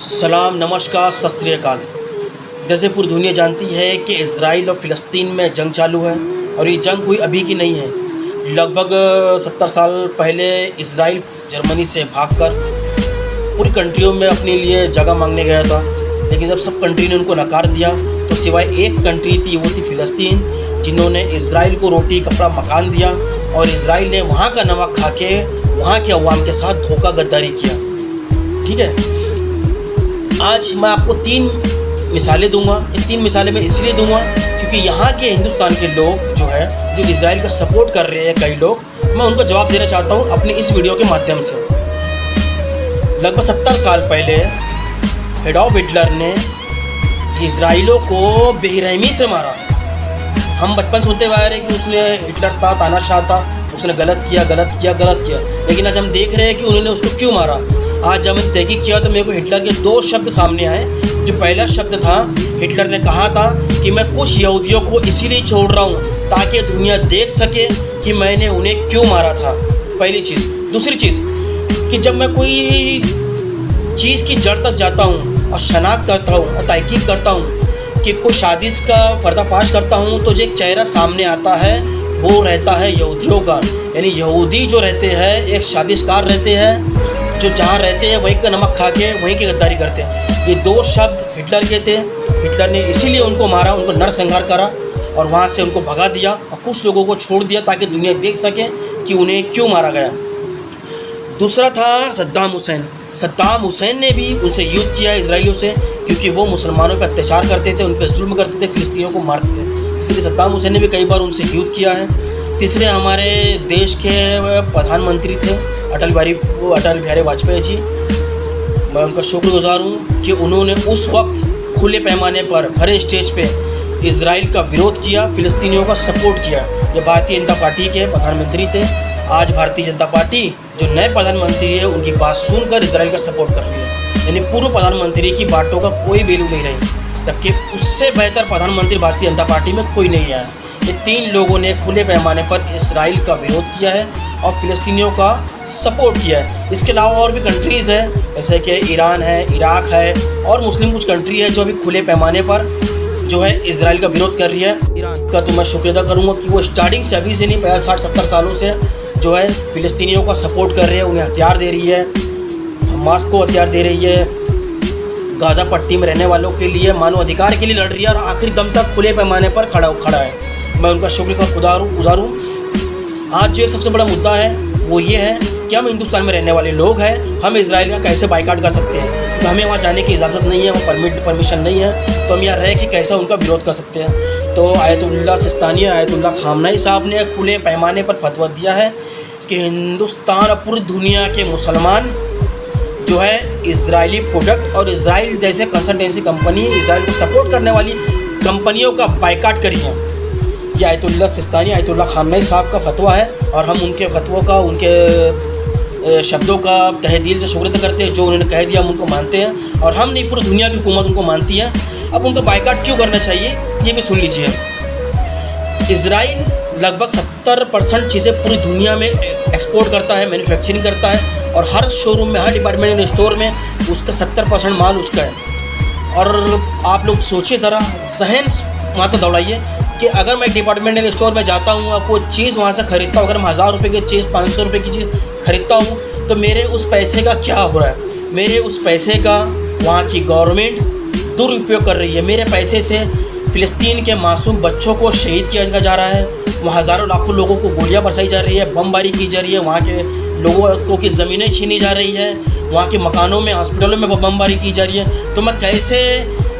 सलाम, नमस्कार, सत श्री अकाल। जैसे पूरी दुनिया जानती है कि इज़राइल और फ़िलिस्तीन में जंग चालू है और ये जंग कोई अभी की नहीं है। लगभग 70 साल पहले इज़राइल जर्मनी से भागकर पूरी कंट्रियों में अपने लिए जगह मांगने गया था, लेकिन जब सब कंट्री ने उनको नकार दिया तो सिवाय एक कंट्री थी, वो थी फ़िलिस्तीन, जिन्होंने इज़राइल को रोटी कपड़ा मकान दिया और इज़राइल ने वहाँ का नमक खा के वहाँ के अवाम के साथ धोखा गद्दारी किया। ठीक है, आज मैं आपको 3 मिसालें दूंगा। ये 3 मिसालें मैं इसलिए दूंगा क्योंकि यहाँ के हिंदुस्तान के लोग जो है, जो इज़राइल का सपोर्ट कर रहे हैं कई लोग, मैं उनको जवाब देना चाहता हूँ अपने इस वीडियो के माध्यम से। लगभग 70 साल पहले एडोल्फ हिटलर ने इज़राइलियों को बेरहमी से मारा। हम बचपन सुनते हुए आ रहे हैं कि उसने हिटलर था, तानाशाह था, उसने गलत किया, लेकिन आज हम देख रहे हैं कि उन्होंने उसको क्यों मारा। आज जब मैंने तहकीक किया तो मेरे को हिटलर के 2 शब्द सामने आए। जो पहला शब्द था, हिटलर ने कहा था कि मैं कुछ यहूदियों को इसीलिए छोड़ रहा हूँ ताकि दुनिया देख सके कि मैंने उन्हें क्यों मारा था। पहली चीज़। दूसरी चीज़ कि जब मैं कोई चीज़ की जड़ तक जाता हूँ और शनाख्त करता हूँ और तहकीक करता हूँ कि कोई साजिश का पर्दाफाश करता हूँ तो जो एक चेहरा सामने आता है वो रहता है यहूदियों का। यानी यहूदी जो रहते हैं एक साजिशकार रहते हैं, जो जहाँ रहते हैं वहीं का नमक खा के वहीं की गद्दारी करते हैं। ये 2 शब्द हिटलर के थे। हिटलर ने इसीलिए उनको मारा, उनको नरसंहार करा और वहाँ से उनको भगा दिया और कुछ लोगों को छोड़ दिया ताकि दुनिया देख सके कि उन्हें क्यों मारा गया। दूसरा था सद्दाम हुसैन। सद्दाम हुसैन ने भी उनसे युद्ध किया इजराइलियों से, क्योंकि वो मुसलमानों पर अत्याचार करते थे, उन पर जुल्म करते थे, फिलिस्तीनियों को मारते थे। इसलिए सद्दाम हुसैन ने भी कई बार उनसे युद्ध किया है। तीसरे हमारे देश के प्रधानमंत्री थे अटल बिहारी वाजपेयी जी। मैं उनका शुक्रगुजार हूँ कि उन्होंने उस वक्त खुले पैमाने पर हर स्टेज पे इजराइल का विरोध किया, फिलिस्तीनियों का सपोर्ट किया। ये भारतीय जनता पार्टी के प्रधानमंत्री थे। आज भारतीय जनता पार्टी जो नए प्रधानमंत्री है उनकी बात सुनकर इजराइल का सपोर्ट कर रही है। यानी पूर्व प्रधानमंत्री की बातों का कोई वैल्यू नहीं रही, जबकि उससे बेहतर प्रधानमंत्री भारतीय जनता पार्टी में कोई नहीं आया। ये 3 लोगों ने खुले पैमाने पर इजराइल का विरोध किया है और फिलिस्तीनियों का सपोर्ट किया है। इसके अलावा और भी कंट्रीज़ हैं, जैसे कि ईरान है, इराक है और मुस्लिम कुछ कंट्री है जो अभी खुले पैमाने पर जो है इजराइल का विरोध कर रही है। ईरान का तो मैं शुक्रिया अदा करूँगा कि वो स्टार्टिंग से, अभी से नहीं, 50, 60, 70 सालों से जो है फिलिस्तीनियों का सपोर्ट कर रही है, उन्हें हथियार दे रही है, हमास को हथियार दे रही है, गाज़ा पट्टी में रहने वालों के लिए मानव अधिकार के लिए लड़ रही है और आखिरी दम तक खुले पैमाने पर खड़ा है। मैं उनका शुक्रिया गुज़ारूँ। आज जो एक सबसे बड़ा मुद्दा है वो ये है कि हम हिंदुस्तान में रहने वाले लोग हैं, हम इजराइल का कैसे बाइकाट कर सकते हैं। तो हमें वहाँ जाने की इजाज़त नहीं है, वहाँ परमिशन नहीं है, तो हम यहाँ रह के कैसे उनका विरोध कर सकते हैं। तो आयतुल्लाह सिस्तानी, आयतुल्लाह खामनाई साहब ने खुले पैमाने पर फतवा दिया है कि हिंदुस्तान और पूरी दुनिया के मुसलमान जो है इजरायली प्रोडक्ट और इजराइल जैसे कंसल्टेंसी कंपनी, इजराइल को सपोर्ट करने वाली कंपनियों का बाइकाट करिए। ये आयतुल्लाह सिस्तानी, आयतुल्लाह खामनाई साहब का फतवा है और हम उनके फतवों का, उनके शब्दों का तहे दिल से शुक्रिया करते हैं। जो उन्होंने कह दिया हम उनको मानते हैं और हम नहीं, पूरी दुनिया की हुकूमत उनको मानती है। अब उनको बाइकाट क्यों करना चाहिए ये भी सुन लीजिए। इजराइल लगभग 70% चीज़ें पूरी दुनिया में एक्सपोर्ट करता है, मैन्युफैक्चरिंग करता है और हर शोरूम में, हर डिपार्टमेंटल स्टोर में उसका 70% माल उसका है। और आप लोग सोचिए ज़रा, जहन वहाँ तो दौड़ाइए कि अगर मैं डिपार्टमेंटल स्टोर में जाता हूँ और कोई चीज़ वहाँ से ख़रीदता हूँ, अगर मैं 1000 रुपये की चीज़, 500 रुपये की चीज़ ख़रीदता हूँ तो मेरे उस पैसे का क्या हो रहा है? मेरे उस पैसे का वहाँ की गवर्नमेंट दुरुपयोग कर रही है। मेरे पैसे से फ़िलिस्तीन के मासूम बच्चों को शहीद किया जा रहा है, वहाँ हज़ारों लाखों लोगों को गोलियां बरसाई जा रही है, बमबारी की जा रही है, वहाँ के लोगों की ज़मीनें छीनी जा रही है, वहाँ के मकानों में, हॉस्पिटलों में बमबारी की जा रही है। तो मैं कैसे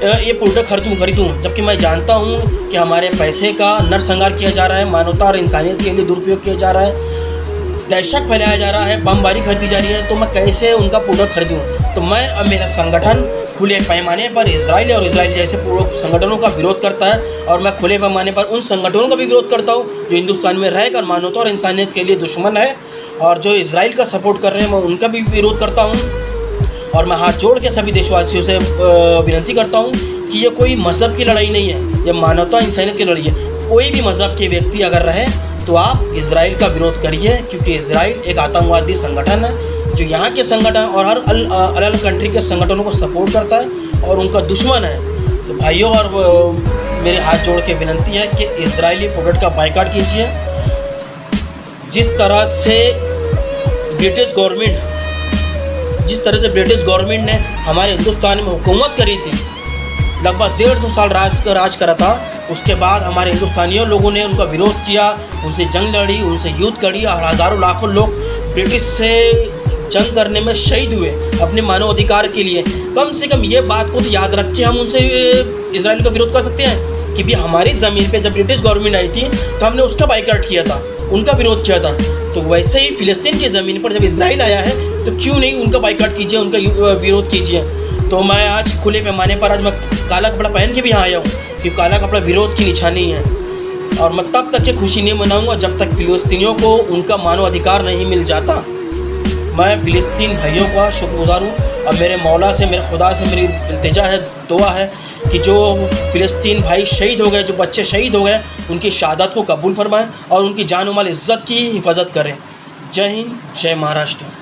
ये प्रोडक्ट खरीदूँ जबकि मैं जानता हूँ कि हमारे पैसे का नरसंहार किया जा रहा है, मानवता और इंसानियत के लिए दुरुपयोग किया जा रहा है, दहशत फैलाया जा रहा है, बमबारी खरीदी जा रही है। तो मैं कैसे उनका प्रोडक्ट खरीदूँ? तो मैं और मेरा संगठन खुले पैमाने पर इजराइल और इजराइल जैसे संगठनों का विरोध करता है और मैं खुले पैमाने पर उन संगठनों का भी विरोध करता हूँ जो हिंदुस्तान में रहकर मानवता और इंसानियत के लिए दुश्मन है, और जो इजराइल का सपोर्ट कर रहे हैं मैं उनका भी विरोध करता हूँ। और मैं हाथ जोड़ के सभी देशवासियों से विनती करता हूँ कि ये कोई मज़हब की लड़ाई नहीं है, ये मानवता इंसानियत की लड़ाई है। कोई भी मज़हब के व्यक्ति अगर रहे तो आप इजराइल का विरोध करिए, क्योंकि इजराइल एक आतंकवादी संगठन है जो यहाँ के संगठन और हर अलग अलग कंट्री के संगठनों को सपोर्ट करता है और उनका दुश्मन है। तो भाइयों और मेरे हाथ जोड़ के विनंती है कि इजरायली प्रोडक्ट का बायकॉट कीजिए। जिस तरह से ब्रिटिश गवर्नमेंट ने हमारे हिंदुस्तान में हुकूमत करी थी, लगभग 150 साल राज करा था, उसके बाद हमारे हिंदुस्तानियों लोगों ने उनका विरोध किया, उनसे जंग लड़ी, उनसे युद्ध करी और हज़ारों लाखों लोग ब्रिटिश से जंग करने में शहीद हुए अपने मानव अधिकार के लिए। कम से कम ये बात को तो याद रख के हम उनसे इजराइल का विरोध कर सकते हैं कि भी हमारी ज़मीन पे जब ब्रिटिश गवर्नमेंट आई थी तो हमने उसका बायकॉट किया था, उनका विरोध किया था। तो वैसे ही फ़िलिस्तीन की ज़मीन पर जब इजराइल आया है तो क्यों नहीं उनका बायकॉट कीजिए, उनका विरोध कीजिए। तो मैं आज खुले पैमाने पर आज मैं काला कपड़ा पहन के भी यहाँ आया हूँ, क्योंकि काला कपड़ा विरोध की निशानी है। और मैं तब तक ये खुशी नहीं मनाऊंगा जब तक फ़िलिस्तीनियों को उनका मानव अधिकार नहीं मिल जाता। मैं फ़िलिस्तीन भाइयों का शुक्रगुज़ार हूँ और मेरे मौला से, मेरे खुदा से मेरी इल्तिजा है, दुआ है कि जो फ़िलिस्तीन भाई शहीद हो गए, जो बच्चे शहीद हो गए, उनकी शहादत को कबूल फरमाएँ और उनकी जान और माल इज़्ज़त की हिफाजत करें। जय हिंद, जय महाराष्ट्र।